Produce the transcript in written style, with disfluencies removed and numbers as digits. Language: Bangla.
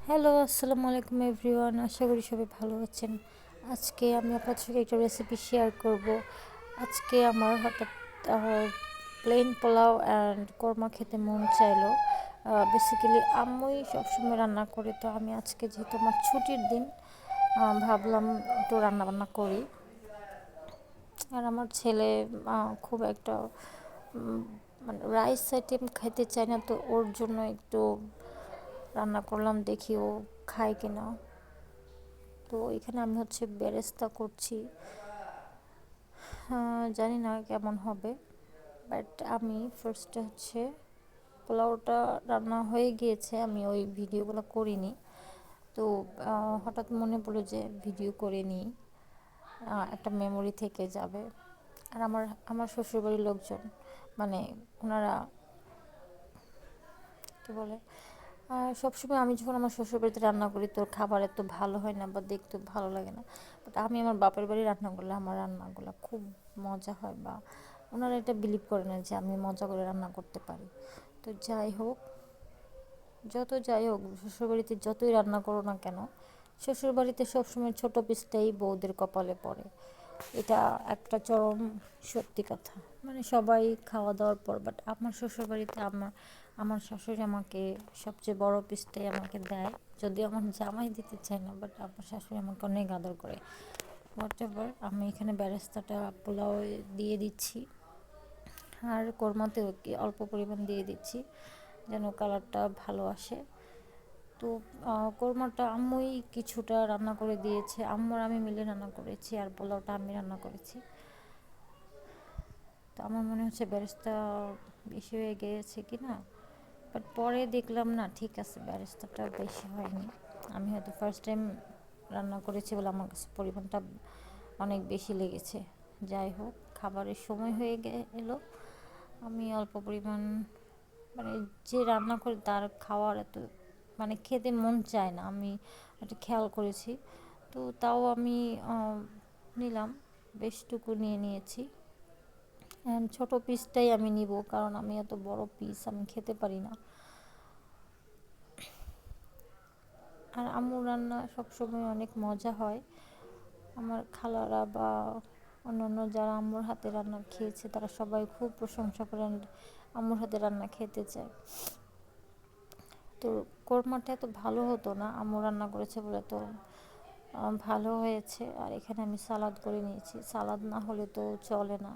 হ্যালো, আসসালামু আলাইকুম এভরিওয়ান। আশা করি সবাই ভালো আছেন। আজকে আমি আপনার সাথে একটা রেসিপি শেয়ার করব। আজকে আমার হঠাৎ প্লেন পোলাও অ্যান্ড কোরমা খেতে মন চাইলো। বেসিক্যালি আম্মুই সবসময় রান্না করে, তো আমি আজকে যেহেতু আমার ছুটির দিন ভাবলাম একটু রান্নাবান্না করি। আর আমার ছেলে খুব একটা মানে রাইস আইটেম খাইতে চায় না, তো ওর জন্য একটু রান্না করলাম, দেখি ও খায় কিনা। তো এখানে আমি হচ্ছে বেরেস্তা করছি। জানি না কেমন হবে, বাট আমি ফার্স্টে হচ্ছে পোলাওটা রান্না হয়ে গিয়েছে, আমি ওই ভিডিওগুলো করিনি। তো হঠাৎ মনে পড়লো যে ভিডিও করে নিই, একটা মেমোরি থেকে যাবে। আর আমার আমার শ্বশুরবাড়ির লোকজন, মানে ওনারা কী বলে, সবসময় আমি যখন আমার শ্বশুরবাড়িতে রান্না করি তো খাবার এত ভালো হয় না বা দেখতে ভালো লাগে না, বাট আমি আমার বাপের বাড়ি রান্না করলে আমার রান্নাগুলো খুব মজা হয়, বা ওনারা এটা বিলিভ করে না যে আমি মজা করে রান্না করতে পারি। তো যাই হোক, যাই হোক, শ্বশুরবাড়িতে যতই রান্না করো না কেন, শ্বশুরবাড়িতে সবসময় ছোটো পিসটাই বউদের কপালে পড়ে। এটা একটা চরম সত্যি কথা। মানে সবাই খাওয়া দাওয়ার পর, বাট আমার শ্বশুরবাড়িতে আমার আমার শাশুড়ি আমাকে সবচেয়ে বড় পিসটাই আমাকে দেয়। যদিও আমার জামাই দিতে চায় না, বাট আমার শাশুড়ি আমাকে অনেক আদর করে। হোয়াট এভার, আমি এখানে বেরেস্তাটা পোলাও দিয়ে দিচ্ছি, আর কোরমাতেও অল্প পরিমাণ দিয়ে দিচ্ছি যেন কালারটা ভালো আসে। তো কোরমাটা আম্মুই কিছুটা রান্না করে দিয়েছে, আম্মুর আমি মিলে রান্না করেছি, আর পোলাওটা আমি রান্না করেছি। তো আমার মনে হচ্ছে বেরেস্তা বেশি হয়ে গিয়েছে কি না, বাট পরে দেখলাম না, ঠিক আছে, বেরেস্তাটা বেশি হয়নি। আমি হয়তো ফার্স্ট টাইম রান্না করেছি বলে আমার কাছে পরিমাণটা অনেক বেশি লেগেছে। যাই হোক, খাবারের সময় হয়ে এলো, আমি অল্প পরিমাণ, মানে যে রান্না করে তার খাওয়ার এত মানে খেতে মন চায় না, আমি একটা খেয়াল করেছি। তো তাও আমি নিলাম, বেশটুকু নিয়ে নিয়েছি। ছোটো পিসটাই আমি নিব, কারণ আমি এত বড় পিস আমি খেতে পারি না। আর আম্মুর রান্না সবসময় অনেক মজা হয়। আমার খালারা বা অন্যান্য যারা আম্মুর হাতে রান্না খেয়েছে তারা সবাই খুব প্রশংসা করেন, আম্মুর হাতে রান্না খেতে চায়। তো কোরমাটা এত ভালো হতো না, আম্মু রান্না করেছে বলে তো ভালো হয়েছে। আর এখানে আমি সালাদ করে নিয়েছি, সালাদ না হলে তো চলে না।